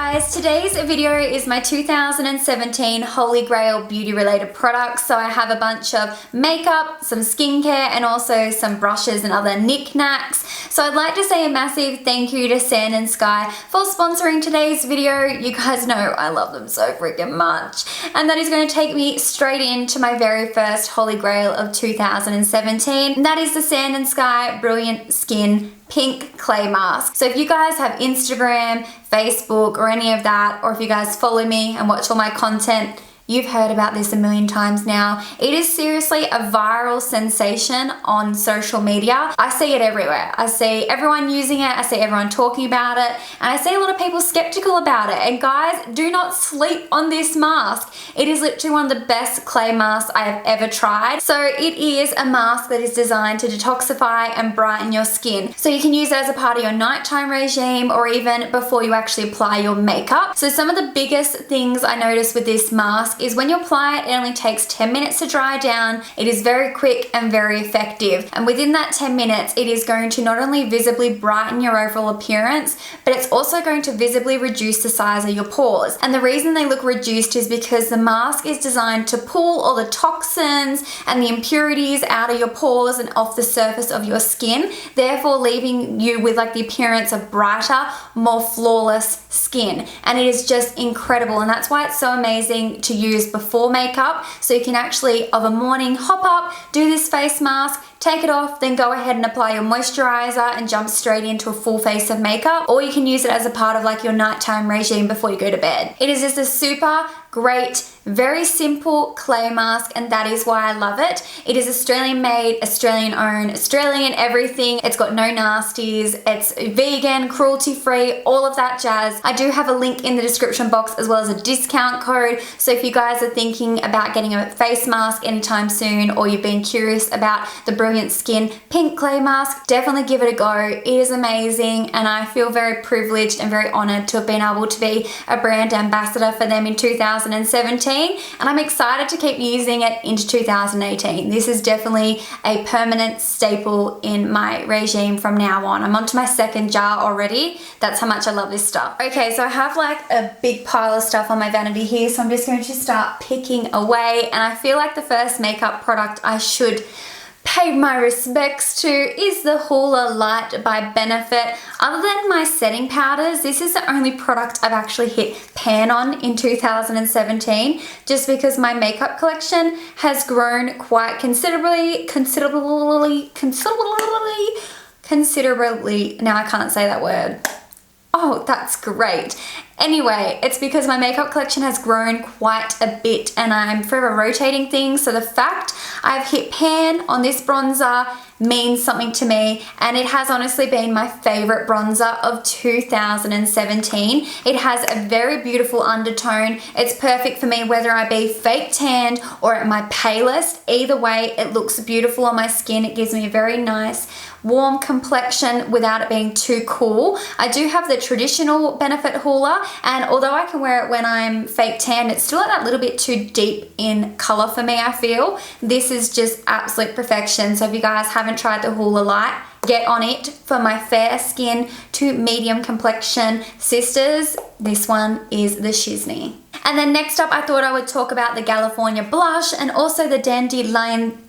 guys, today's video is my 2017 Holy Grail beauty related products. So I have a bunch of makeup, some skincare, and also some brushes and other knickknacks. So I'd like to say a massive thank you to Sand and Sky for sponsoring today's video. You guys know I love them so freaking much. And that is going to take me straight into my very first Holy Grail of 2017. And that is the Sand and Sky Brilliant Skin Pink Clay Mask. So if you guys have Instagram, Facebook, or any of that, or if you guys follow me and watch all my content, you've heard about this a million times now. It is seriously a viral sensation on social media. I see it everywhere. I see everyone using it. I see everyone talking about it. And I see a lot of people skeptical about it. And guys, do not sleep on this mask. It is literally one of the best clay masks I have ever tried. So it is a mask that is designed to detoxify and brighten your skin. So you can use it as a part of your nighttime regime or even before you actually apply your makeup. So some of the biggest things I noticed with this mask is when you apply it, it only takes 10 minutes to dry down. It is very quick and very effective. And within that 10 minutes, it is going to not only visibly brighten your overall appearance, but it's also going to visibly reduce the size of your pores. And the reason they look reduced is because the mask is designed to pull all the toxins and the impurities out of your pores and off the surface of your skin, therefore leaving you with like the appearance of brighter, more flawless skin. And it is just incredible. And that's why it's so amazing to use before makeup. So you can actually of a morning hop up, do this face mask, take it off, then go ahead and apply your moisturizer and jump straight into a full face of makeup. Or you can use it as a part of like your nighttime regime before you go to bed. It is just a super great, very simple clay mask, and that is why I love it. It is Australian made, Australian owned, Australian everything. It's got no nasties, it's vegan, cruelty free, all of that jazz. I do have a link in the description box as well as a discount code. So if you guys are thinking about getting a face mask anytime soon, or you've been curious about the Brilliant Skin Pink Clay Mask, definitely give it a go. It is amazing, and I feel very privileged and very honored to have been able to be a brand ambassador for them in 2017, and I'm excited to keep using it into 2018. This is definitely a permanent staple in my regime from now on. I'm onto my second jar already. That's how much I love this stuff. Okay, so I have like a big pile of stuff on my vanity here, so I'm just going to start picking away, and I feel like the first makeup product I should pay my respects to is the Hoola Light by Benefit. Other than my setting powders, this is the only product I've actually hit pan on in 2017, just because my makeup collection has grown quite considerably. Now I can't say that word. Oh, that's great. Anyway, it's because my makeup collection has grown quite a bit and I'm forever rotating things. So the fact I've hit pan on this bronzer means something to me, and it has honestly been my favorite bronzer of 2017. It has a very beautiful undertone. It's perfect for me whether I be fake tanned or at my palest. Either way, it looks beautiful on my skin. It gives me a very nice warm complexion without it being too cool. I do have the traditional Benefit Hoola, and although I can wear it when I'm fake tan, it's still that little bit too deep in color for me, I feel. This is just absolute perfection. So if you guys haven't tried the Hoola Light, get on it for my fair skin to medium complexion sisters. This one is the shizney. And then next up, I thought I would talk about the California blush and also the Dandelion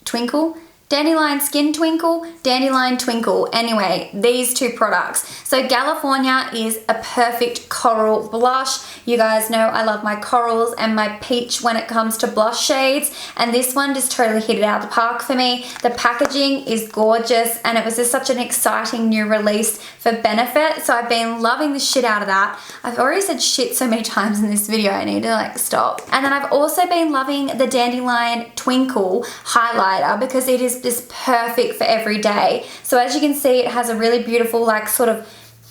Twinkle. Dandelion Skin Twinkle, Dandelion Twinkle. Anyway, these two products. So California is a perfect coral blush. You guys know I love my corals and my peach when it comes to blush shades, and this one just totally hit it out of the park for me. The packaging is gorgeous, and it was just such an exciting new release for Benefit, so I've been loving the shit out of that. I've already said shit so many times in this video, I need to like stop. And then I've also been loving the Dandelion Twinkle highlighter because it is just perfect for every day. So as you can see, it has a really beautiful like sort of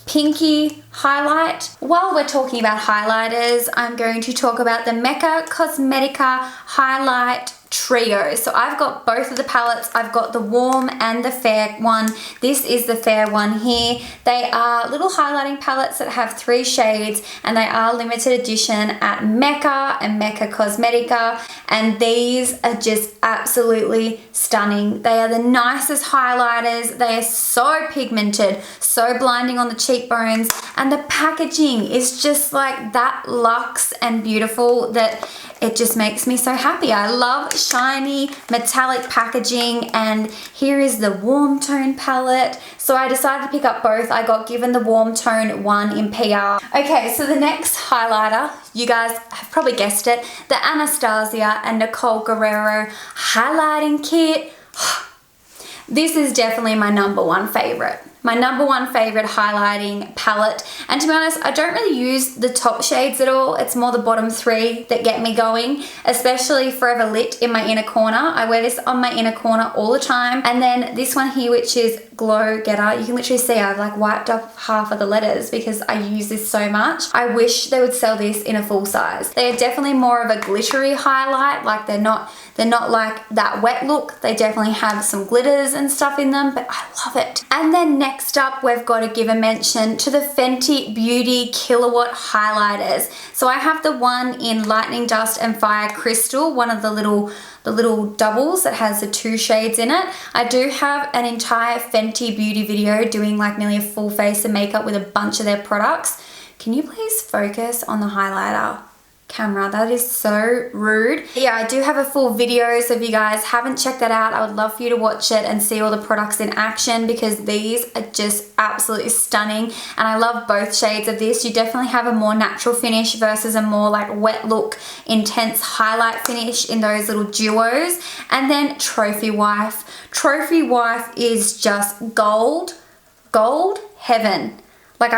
pinky highlight. While we're talking about highlighters, I'm going to talk about the Mecca Cosmetica Highlight Trio. So I've got both of the palettes. I've got the warm and the fair one. This is the fair one here. They are little highlighting palettes that have 3 shades, and they are limited edition at Mecca and Mecca Cosmetica, and these are just absolutely stunning. They are the nicest highlighters. They are so pigmented, so blinding on the cheekbones, and and the packaging is just like that luxe and beautiful that it just makes me so happy. I love shiny metallic packaging, and here is the warm tone palette. So I decided to pick up both. I got given the warm tone one in PR. Okay, so the next highlighter, you guys have probably guessed it, the Anastasia and Nicole Guerrero highlighting kit. This is definitely my #1 favorite. My #1 favorite highlighting palette. And to be honest, I don't really use the top shades at all. It's more the bottom 3 that get me going, especially Forever Lit in my inner corner. I wear this on my inner corner all the time. And then this one here, which is Glow Getter. You can literally see I've like wiped off half of the letters because I use this so much. I wish they would sell this in a full size. They are definitely more of a glittery highlight. Like they're not like that wet look. They definitely have some glitters and stuff in them, but I love it. And then next up, we've got to give a mention to the Fenty Beauty Kilowatt highlighters. So I have the one in Lightning Dust and Fire Crystal, one of the little doubles that has the 2 shades in it. I do have an entire Fenty Beauty video doing like nearly a full face of makeup with a bunch of their products. Can you please focus on the highlighter? Camera, that is so rude. Yeah, I do have a full video, so if you guys haven't checked that out, I would love for you to watch it and see all the products in action, because these are just absolutely stunning, and I love both shades of this. You definitely have a more natural finish versus a more like wet look, intense highlight finish in those little duos. And then Trophy Wife. Trophy Wife is just gold heaven. Like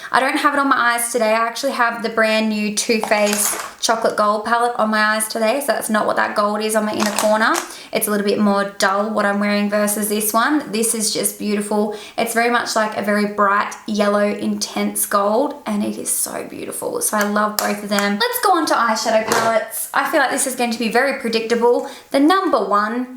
I don't have it on my eyes today. I actually have the brand new Too Faced Chocolate Gold palette on my eyes today, so that's not what that gold is on my inner corner. It's a little bit more dull what I'm wearing versus this one. This is just beautiful. It's very much like a very bright yellow intense gold, and it is so beautiful. So I love both of them. Let's go on to eyeshadow palettes. I feel like this is going to be very predictable. The number one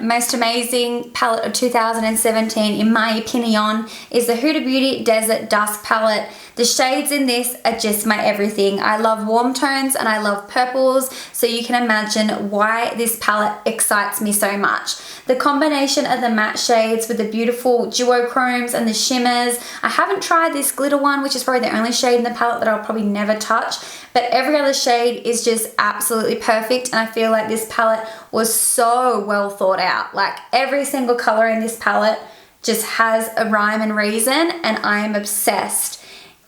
most amazing palette of 2017, in my opinion, is the Huda Beauty Desert Dusk palette. The shades in this are just my everything. I love warm tones and I love purples, so you can imagine why this palette excites me so much. The combination of the matte shades with the beautiful duochromes and the shimmers. I haven't tried this glitter one, which is probably the only shade in the palette that I'll probably never touch, but every other shade is just absolutely perfect, and I feel like this palette was so well thought out. Like every single color in this palette just has a rhyme and reason, and I am obsessed.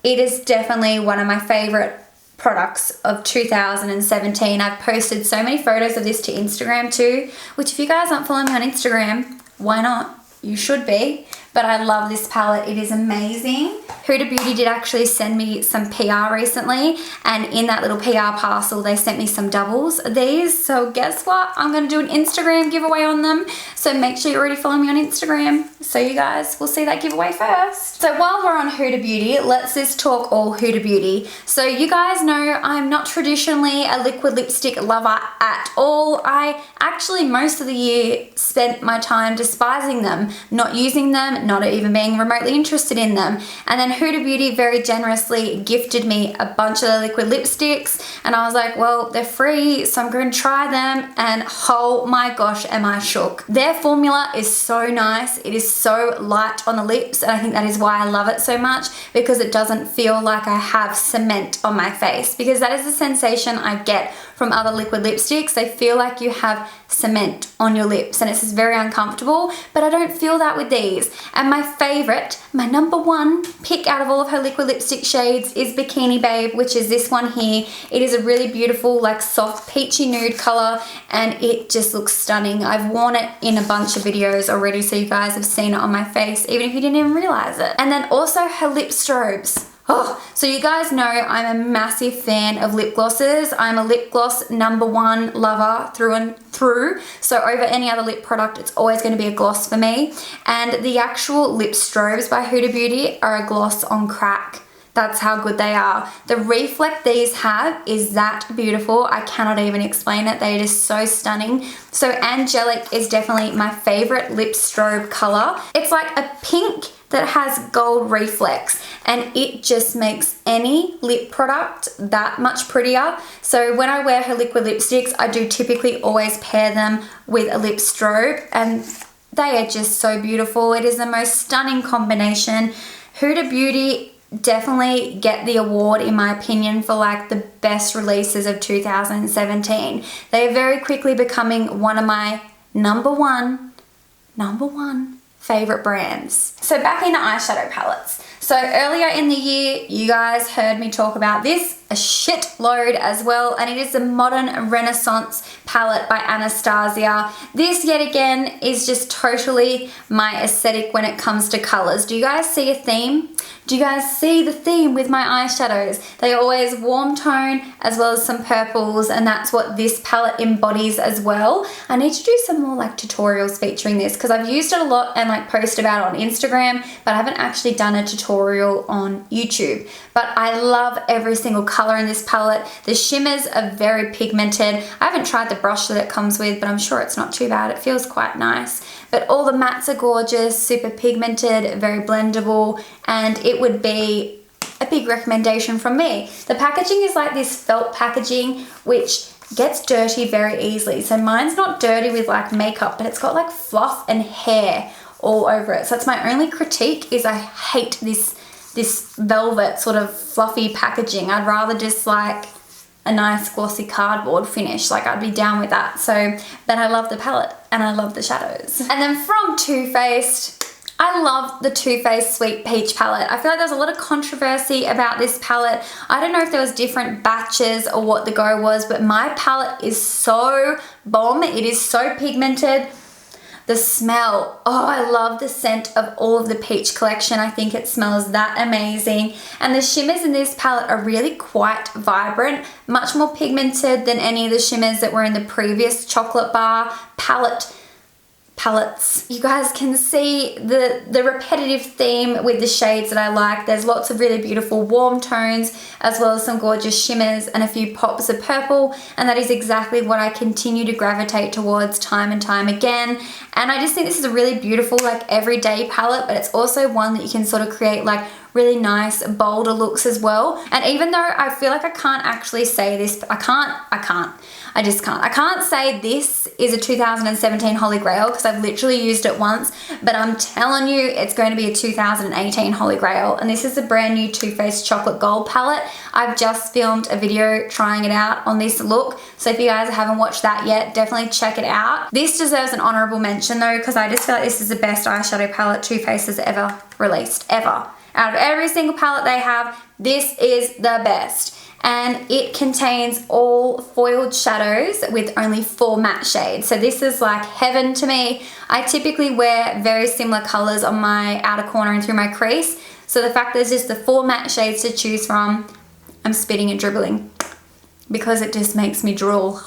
It is definitely one of my favorite products of 2017. I've posted so many photos of this to Instagram too, which if you guys aren't following me on Instagram, why not? You should be. But I love this palette. It is amazing. Huda Beauty did actually send me some PR recently, and in that little PR parcel they sent me some doubles of these. So guess what? I'm going to do an Instagram giveaway on them. So make sure you already follow me on Instagram so you guys will see that giveaway first. So while we're on Huda Beauty, let's just talk all Huda Beauty. So you guys know I'm not traditionally a liquid lipstick lover at all. I actually most of the year spent my time despising them, not using them, not even being remotely interested in them. And then Huda Beauty very generously gifted me a bunch of the liquid lipsticks, and I was like, well, they're free, so I'm going to try them, and oh my gosh, am I shook. Their formula is so nice. It is so light on the lips, and I think that is why I love it so much, because it doesn't feel like I have cement on my face, because that is the sensation I get from other liquid lipsticks. They feel like you have cement on your lips, and it's just very uncomfortable, but I don't feel that with these. And my favorite, my #1 pick out of all of her liquid lipstick shades is Bikini Babe, which is this one here. It is a really beautiful, like soft peachy nude color, and it just looks stunning. I've worn it in a bunch of videos already, so you guys have seen it on my face, even if you didn't even realize it. And then also her lip strobes. Oh, so you guys know I'm a massive fan of lip glosses. I'm a lip gloss #1 lover through and through. So over any other lip product, it's always going to be a gloss for me. And the actual lip strobes by Huda Beauty are a gloss on crack. That's how good they are. The reflect these have is that beautiful. I cannot even explain it. They are just so stunning. So Angelic is definitely my favorite lip strobe color. It's like a pink that has gold reflex, and it just makes any lip product that much prettier. So when I wear her liquid lipsticks, I do typically always pair them with a lip strobe, and they are just so beautiful. It is the most stunning combination. Huda Beauty definitely get the award, in my opinion, for like the best releases of 2017. They are very quickly becoming one of my number one favorite brands. So back into eyeshadow palettes. So earlier in the year, you guys heard me talk about this a shitload as well, and it is the Modern Renaissance palette by Anastasia. This yet again is just totally my aesthetic when it comes to colors. Do you guys see a theme? Do you guys see the theme with my eyeshadows? They are always warm tone as well as some purples, and that's what this palette embodies as well. I need to do some more like tutorials featuring this because I've used it a lot and like post about it on Instagram, but I haven't actually done a tutorial on YouTube. But I love every single color in this palette. The shimmers are very pigmented. I haven't tried the brush that it comes with, but I'm sure it's not too bad. It feels quite nice. But all the mattes are gorgeous, super pigmented, very blendable, and it would be a big recommendation from me. The packaging is like this felt packaging, which gets dirty very easily. So mine's not dirty with like makeup, but it's got like fluff and hair all over it. So that's my only critique, is I hate this velvet sort of fluffy packaging. I'd rather just like a nice glossy cardboard finish. Like I'd be down with that. So, but I love the palette and I love the shadows. And then from Too Faced, I love the Too Faced Sweet Peach palette. I feel like there's a lot of controversy about this palette. I don't know if there was different batches or what the go was, but my palette is so bomb. It is so pigmented. The smell, oh, I love the scent of all of the peach collection. I think it smells that amazing. And the shimmers in this palette are really quite vibrant, much more pigmented than any of the shimmers that were in the previous chocolate bar palettes. You guys can see the repetitive theme with the shades that I like. There's lots of really beautiful warm tones as well as some gorgeous shimmers and a few pops of purple, and that is exactly what I continue to gravitate towards time and time again. And I just think this is a really beautiful like everyday palette, but it's also one that you can sort of create like really nice bolder looks as well. And even though I feel like I can't actually say this, I can't say this is a 2017 Holy Grail because I've literally used it once, but I'm telling you it's going to be a 2018 Holy Grail. And this is a brand new Too Faced Chocolate Gold palette. I've just filmed a video trying it out on this look, so if you guys haven't watched that yet, definitely check it out. This deserves an honorable mention though, because I just feel like this is the best eyeshadow palette Too Faced has ever released, ever. Out of every single palette they have, this is the best. And it contains all foiled shadows with only 4 matte shades. So this is like heaven to me. I typically wear very similar colors on my outer corner and through my crease. So the fact there's just the 4 matte shades to choose from, I'm spitting and dribbling because it just makes me drool.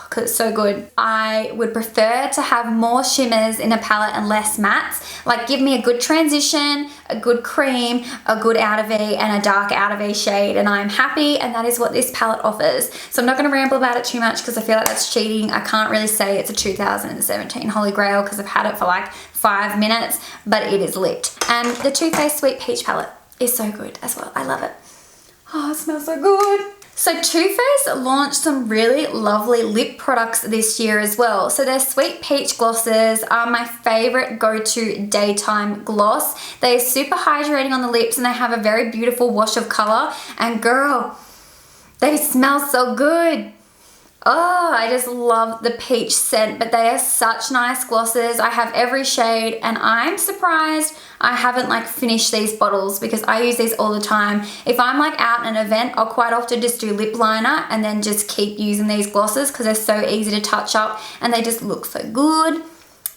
Because it's so good. I would prefer to have more shimmers in a palette and less mattes. Like give me a good transition, a good cream, a good outer V and a dark outer V shade, and I'm happy, and that is what this palette offers. So I'm not going to ramble about it too much because I feel like that's cheating. I can't really say it's a 2017 Holy Grail because I've had it for like 5 minutes, but it is lit. And the Too Faced Sweet Peach palette is so good as well. I love it. Oh, it smells so good. So Too Faced launched some really lovely lip products this year as well. So their Sweet Peach glosses are my favorite go-to daytime gloss. They are super hydrating on the lips and they have a very beautiful wash of color. And girl, they smell so good. Oh, I just love the peach scent, but they are such nice glosses. I have every shade and I'm surprised I haven't like finished these bottles because I use these all the time. If I'm like out at an event, I'll quite often just do lip liner and then just keep using these glosses because they're so easy to touch up and they just look so good.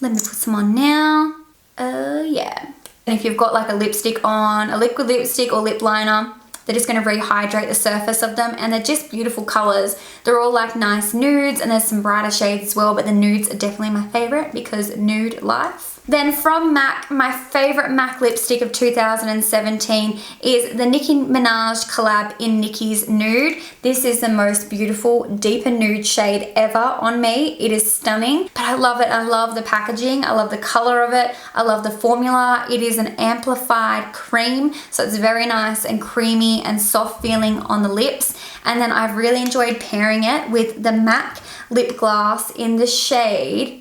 Let me put some on now. Oh yeah. And if you've got like a lipstick on, a liquid lipstick or lip liner, they're just going to rehydrate the surface of them, and they're just beautiful colors. They're all like nice nudes, and there's some brighter shades as well, but the nudes are definitely my favorite because nude life. Then from MAC, my favorite MAC lipstick of 2017 is the Nicki Minaj collab in Nicki's Nude. This is the most beautiful, deeper nude shade ever on me. It is stunning, but I love it. I love the packaging. I love the color of it. I love the formula. It is an amplified cream, so it's very nice and creamy and soft feeling on the lips. And then I've really enjoyed pairing it with the MAC lip gloss in the shade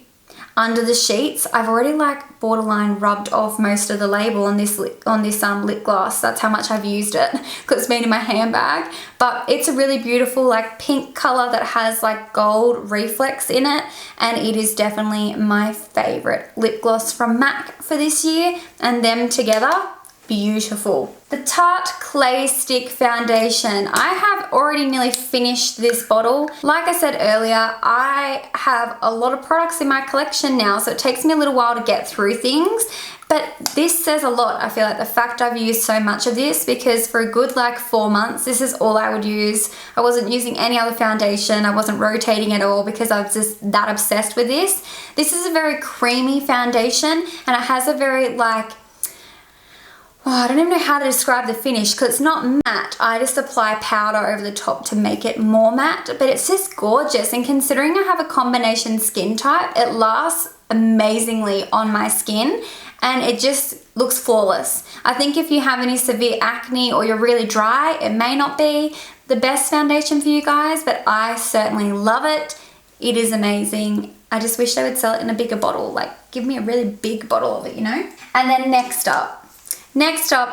under the sheets. I've already like borderline rubbed off most of the label on this lip gloss. That's how much I've used it because it's been in my handbag. But it's a really beautiful like pink color that has like gold reflex in it, and it is definitely my favorite lip gloss from MAC for this year, and them together, beautiful. The Tarte Clay Stick Foundation. I have already nearly finished this bottle. Like I said earlier, I have a lot of products in my collection now, so it takes me a little while to get through things. But this says a lot, I feel like, the fact I've used so much of this, because for a good like 4 months, this is all I would use. I wasn't using any other foundation. I wasn't rotating at all because I was just that obsessed with this. This is a very creamy foundation, and it has a very like, I don't even know how to describe the finish because it's not matte. I just apply powder over the top to make it more matte, but it's just gorgeous. And considering I have a combination skin type, it lasts amazingly on my skin and it just looks flawless. I think if you have any severe acne or you're really dry, it may not be the best foundation for you guys, but I certainly love it. It is amazing. I just wish they would sell it in a bigger bottle. Like, give me a really big bottle of it, you know? And then next up,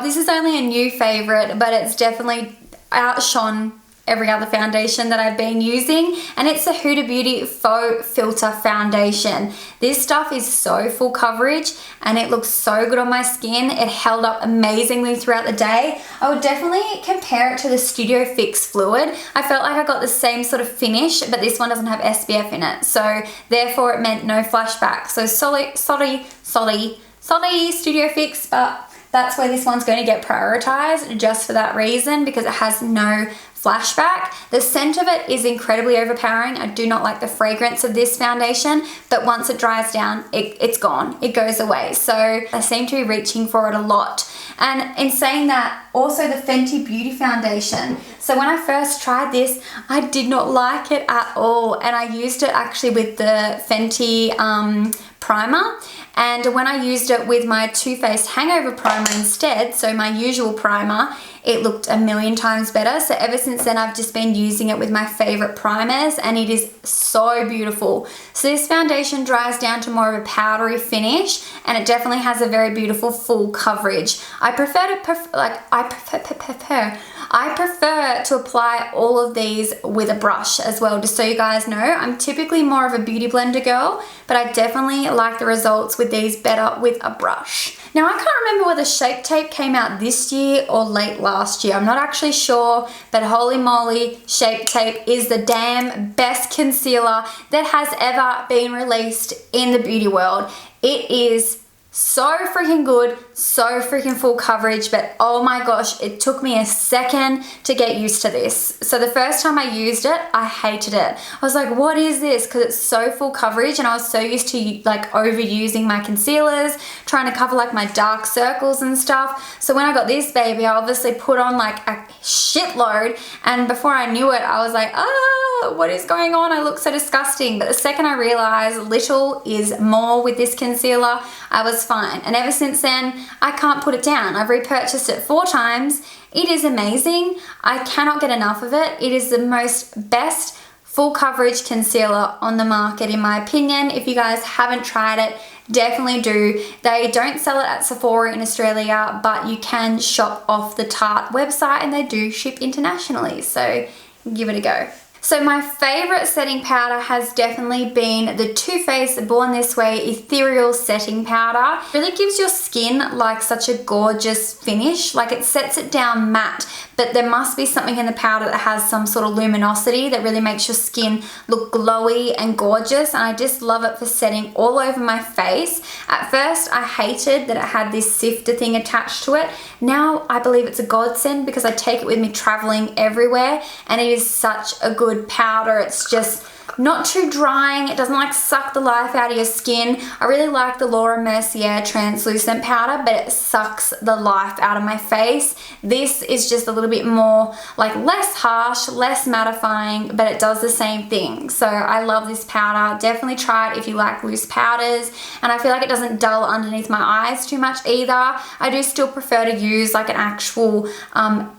this is only a new favorite, but it's definitely outshone every other foundation that I've been using, and it's the Huda Beauty Faux Filter Foundation. This stuff is so full coverage and it looks so good on my skin. It held up amazingly throughout the day. I would definitely compare it to the Studio Fix Fluid. I felt like I got the same sort of finish, but this one doesn't have SPF in it, so therefore it meant no flashback. So sorry Studio Fix, but that's where this one's going to get prioritized just for that reason, because it has no flashback. The scent of it is incredibly overpowering. I do not like the fragrance of this foundation, but once it dries down, it's gone. It goes away. So I seem to be reaching for it a lot. And in saying that, also the Fenty Beauty Foundation. So when I first tried this, I did not like it at all. And I used it actually with the Fenty primer. And when I used it with my Too Faced Hangover Primer instead, so my usual primer, it looked a million times better. So ever since then, I've just been using it with my favorite primers, and it is so beautiful. So this foundation dries down to more of a powdery finish, and it definitely has a very beautiful full coverage. I prefer to apply all of these with a brush as well, just so you guys know. I'm typically more of a beauty blender girl, but I definitely like the results with these better with a brush. Now, I can't remember whether Shape Tape came out this year or late last year. I'm not actually sure, but holy moly, Shape Tape is the damn best concealer that has ever been released in the beauty world. It is so freaking good, so freaking full coverage, but oh my gosh, it took me a second to get used to this. So the first time I used it, I hated it. I was like, what is this? Because it's so full coverage, and I was so used to like overusing my concealers, trying to cover like my dark circles and stuff. So when I got this baby, I obviously put on like a shitload, and before I knew it, I was like, what is going on? I look so disgusting. But the second I realized little is more with this concealer, I was fine. And ever since then, I can't put it down. I've repurchased it 4 times. It is amazing. I cannot get enough of it. It is the best full coverage concealer on the market, in my opinion. If you guys haven't tried it, definitely do. They don't sell it at Sephora in Australia, but you can shop off the Tarte website, and they do ship internationally. So give it a go. So my favorite setting powder has definitely been the Too Faced Born This Way Ethereal Setting Powder. It really gives your skin like such a gorgeous finish. Like, it sets it down matte, but there must be something in the powder that has some sort of luminosity that really makes your skin look glowy and gorgeous. And I just love it for setting all over my face. At first, I hated that it had this sifter thing attached to it. Now I believe it's a godsend because I take it with me traveling everywhere, and it is such a good powder. It's just not too drying. It doesn't like suck the life out of your skin. I really like the Laura Mercier translucent powder, but it sucks the life out of my face. This is just a little bit more like less harsh, less mattifying, but it does the same thing. So I love this powder. Definitely try it if you like loose powders, and I feel like it doesn't dull underneath my eyes too much either. I do still prefer to use like an actual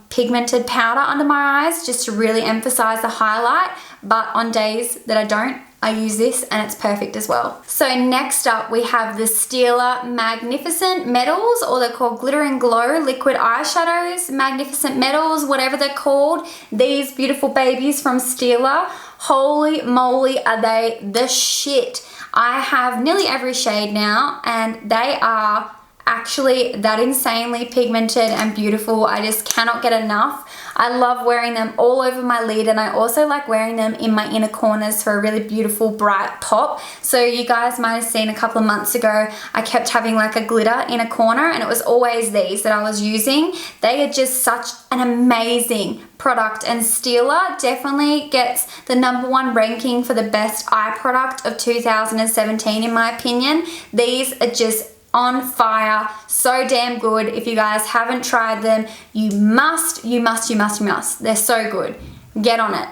pigmented powder under my eyes just to really emphasize the highlight, but on days that I don't, I use this and it's perfect as well. So next up we have the Stila Magnificent Metals, or they're called Glitter and Glow Liquid Eyeshadows, Magnificent Metals, whatever they're called. These beautiful babies from Stila, holy moly, are they the shit. I have nearly every shade now and they are actually that insanely pigmented and beautiful. I just cannot get enough. I love wearing them all over my lid, and I also like wearing them in my inner corners for a really beautiful bright pop. So you guys might have seen a couple of months ago I kept having like a glitter inner corner, and it was always these that I was using. They are just such an amazing product, and Stila definitely gets the #1 ranking for the best eye product of 2017 in my opinion. These are just on fire, so damn good. If you guys haven't tried them, you must. They're so good. Get on it.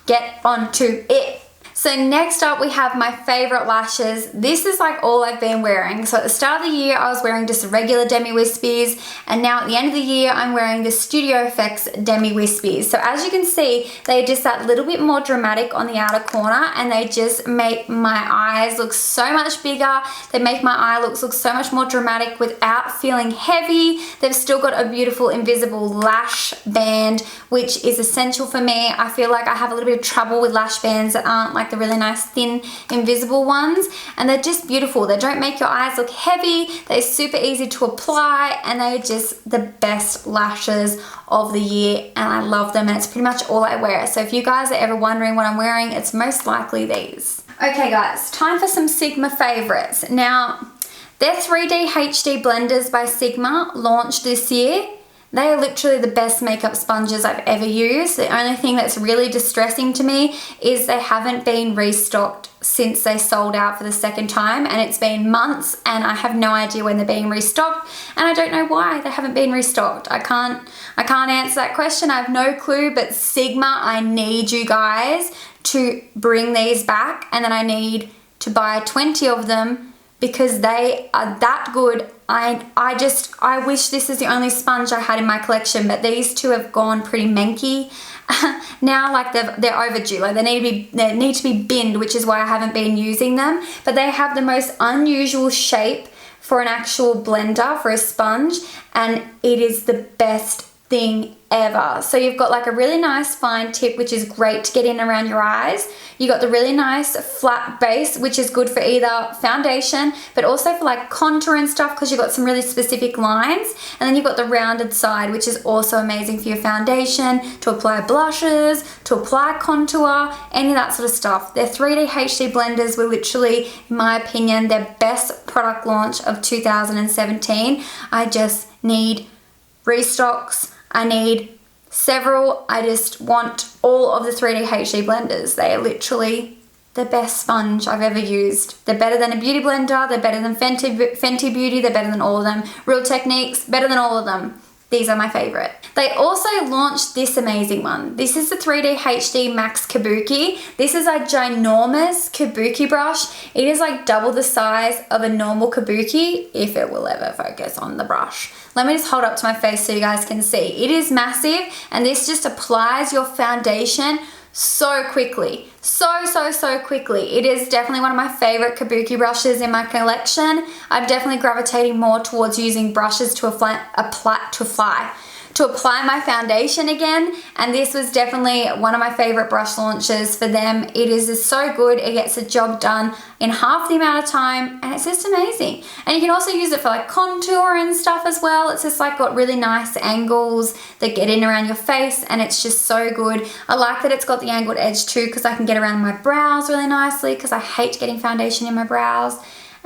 Get onto it. So next up we have my favorite lashes. This is like all I've been wearing. So at the start of the year I was wearing just regular Demi Wispies, and now at the end of the year I'm wearing the Studio Effects Demi Wispies. So as you can see, they're just that little bit more dramatic on the outer corner, and they just make my eyes look so much bigger. They make my eye look so much more dramatic without feeling heavy. They've still got a beautiful invisible lash band, which is essential for me. I feel like I have a little bit of trouble with lash bands that aren't like the really nice thin invisible ones, and they're just beautiful. They don't make your eyes look heavy. They're super easy to apply, and they're just the best lashes of the year, and I love them, and it's pretty much all I wear. So if you guys are ever wondering what I'm wearing, it's most likely these. Okay guys, time for some Sigma favorites. Now, their 3D HD blenders by Sigma launched this year. They are literally the best makeup sponges I've ever used. The only thing that's really distressing to me is they haven't been restocked since they sold out for the second time, and it's been months and I have no idea when they're being restocked, and I don't know why they haven't been restocked. I can't answer that question. I have no clue, but Sigma, I need you guys to bring these back, and then I need to buy 20 of them because they are that good. I wish this is the only sponge I had in my collection, but these two have gone pretty manky now. Like they're overdue. Like they need to be binned, which is why I haven't been using them. But they have the most unusual shape for an actual blender for a sponge, and it is the best thing ever. So you've got like a really nice fine tip, which is great to get in around your eyes. You got the really nice flat base, which is good for either foundation, but also for like contour and stuff, because you've got some really specific lines. And then you've got the rounded side, which is also amazing for your foundation, to apply blushes, to apply contour, any of that sort of stuff. Their 3D HD blenders were literally, in my opinion, their best product launch of 2017. I just need restocks. I need several. I just want all of the 3D HD blenders. They are literally the best sponge I've ever used. They're better than a beauty blender. They're better than Fenty Beauty. They're better than all of them. Real Techniques, better than all of them. These are my favorite. They also launched this amazing one. This is the 3D HD Max Kabuki. This is a ginormous Kabuki brush. It is like double the size of a normal Kabuki, if it will ever focus on the brush. Let me just hold up to my face so you guys can see. It is massive, and this just applies your foundation so quickly. So quickly. It is definitely one of my favorite Kabuki brushes in my collection. I'm definitely gravitating more towards using brushes to apply my foundation again, and this was definitely one of my favorite brush launches for them. It is just so good. It gets the job done in half the amount of time, and it's just amazing. And you can also use it for like contour and stuff as well. It's just like got really nice angles that get in around your face, and it's just so good. I like that it's got the angled edge too, because I can get around my brows really nicely, because I hate getting foundation in my brows.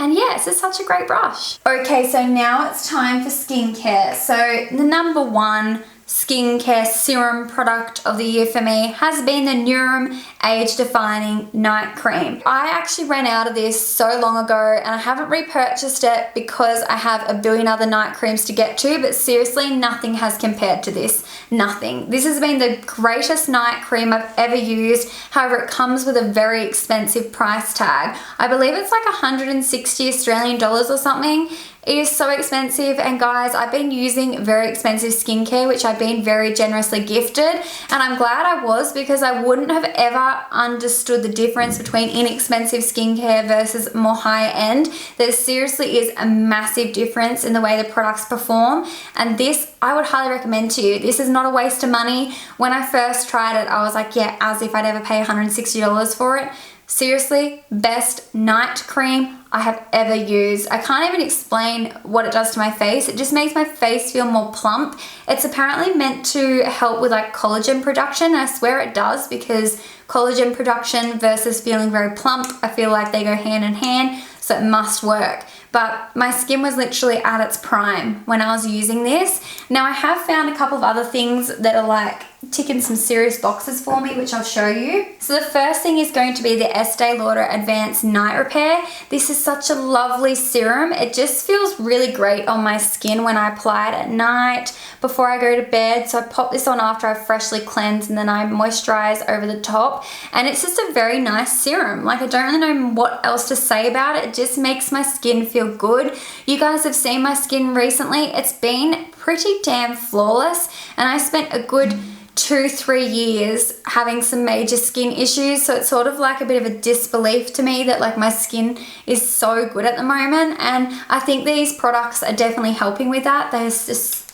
And yeah, it's just such a great brush. Okay, so now it's time for skincare. So the #1 skincare serum product of the year for me has been the Nurum Age Defining Night Cream. I actually ran out of this so long ago, and I haven't repurchased it because I have a billion other night creams to get to, but seriously, nothing has compared to this. nothing. This has been the greatest night cream I've ever used. However, it comes with a very expensive price tag. I believe it's like 160 Australian dollars or something. It is so expensive, and guys, I've been using very expensive skincare, which I've been very generously gifted, and I'm glad I was, because I wouldn't have ever understood the difference between inexpensive skincare versus more higher end. There seriously is a massive difference in the way the products perform, and this I would highly recommend to you. This is not a waste of money. When I first tried it, I was like, yeah, as if I'd ever pay $160 for it. Seriously, best night cream I have ever used. I can't even explain what it does to my face. It just makes my face feel more plump. It's apparently meant to help with like collagen production. I swear it does, because collagen production versus feeling very plump, I feel like they go hand in hand, so it must work. But my skin was literally at its prime when I was using this. Now I have found a couple of other things that are like ticking some serious boxes for me, which I'll show you. So the first thing is going to be the Estee Lauder Advanced Night Repair. This is such a lovely serum. It just feels really great on my skin when I apply it at night before I go to bed. So I pop this on after I've freshly cleansed, and then I moisturize over the top. And it's just a very nice serum. Like, I don't really know what else to say about it. It just makes my skin feel good. You guys have seen my skin recently. It's been pretty damn flawless, and I spent a good 2-3 years having some major skin issues, so it's sort of like a bit of a disbelief to me that like my skin is so good at the moment, and I think these products are definitely helping with that. They're just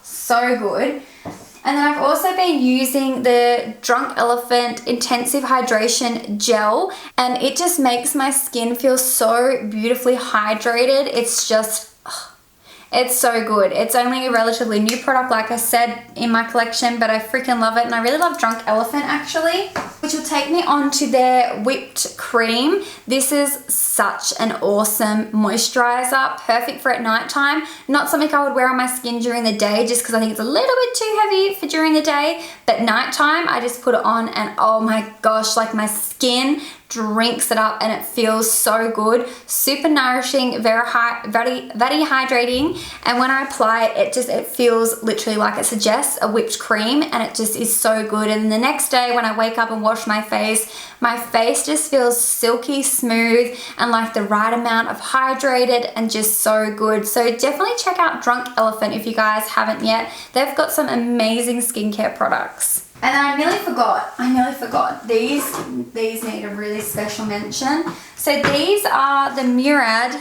so good. And then I've also been using the Drunk Elephant Intensive Hydration Gel, and it just makes my skin feel so beautifully hydrated. It's just it's so good. It's only a relatively new product, like I said, in my collection, but I freaking love it. And I really love Drunk Elephant, actually, which will take me on to their whipped cream. This is such an awesome moisturizer, perfect for at nighttime. Not something I would wear on my skin during the day, just because I think it's a little bit too heavy for during the day, but nighttime I just put it on, and oh my gosh, like my skin drinks it up, and it feels so good. Super nourishing, very hydrating, and when I apply it, it feels literally like it suggests a whipped cream, and it just is so good. And the next day when I wake up and wash my face just feels silky smooth and like the right amount of hydrated and just so good. So definitely check out Drunk Elephant if you guys haven't yet. They've got some amazing skincare products. And then I nearly forgot. These need a really special mention. So these are the Murad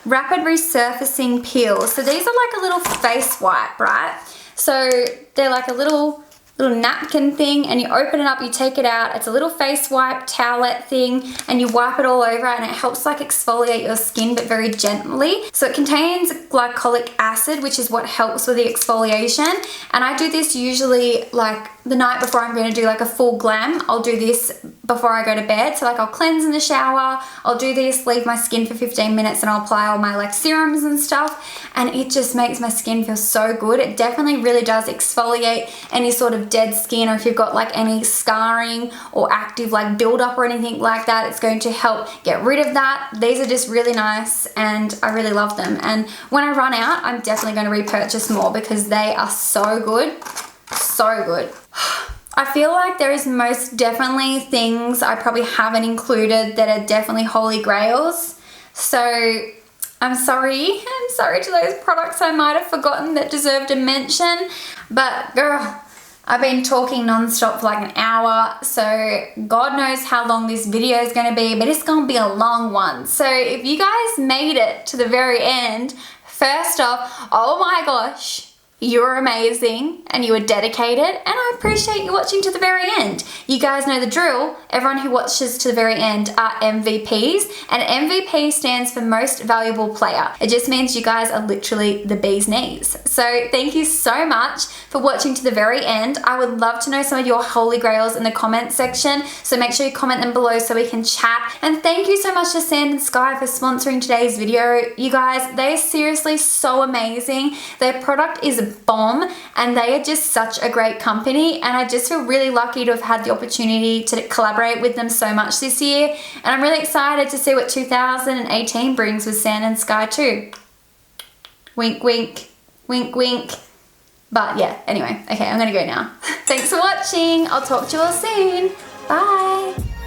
Rapid Resurfacing Peels. So these are like a little face wipe, right? So they're like a little napkin thing, and you open it up, you take it out. It's a little face wipe towelette thing, and you wipe it all over, and it helps like exfoliate your skin, but very gently. So it contains glycolic acid, which is what helps with the exfoliation. And I do this usually like the night before I'm going to do like a full glam. I'll do this before I go to bed. So like I'll cleanse in the shower, I'll do this, leave my skin for 15 minutes, and I'll apply all my like serums and stuff, and it just makes my skin feel so good. It definitely really does exfoliate any sort of dead skin, or if you've got like any scarring or active like buildup or anything like that, it's going to help get rid of that. These are just really nice, and I really love them. And when I run out, I'm definitely going to repurchase more, because they are so good. So good. I feel like there is most definitely things I probably haven't included that are definitely holy grails. So I'm sorry to those products I might have forgotten that deserved a mention. But girl, I've been talking non-stop for like an hour, so God knows how long this video is going to be, but it's going to be a long one. So if you guys made it to the very end, first off, oh my gosh, you're amazing, and you are dedicated, and I appreciate you watching to the very end. You guys know the drill. Everyone who watches to the very end are MVPs, and MVP stands for Most Valuable Player. It just means you guys are literally the bee's knees. So thank you so much for watching to the very end. I would love to know some of your holy grails in the comments section, so make sure you comment them below so we can chat. And thank you so much to Sand and Sky for sponsoring today's video. You guys, they're seriously so amazing. Their product is a bomb, and they are just such a great company, and I just feel really lucky to have had the opportunity to collaborate with them so much this year, and I'm really excited to see what 2018 brings with Sand and Sky too. Wink wink, wink wink. But yeah, anyway, okay, I'm gonna go now. Thanks for watching. I'll talk to you all soon. Bye.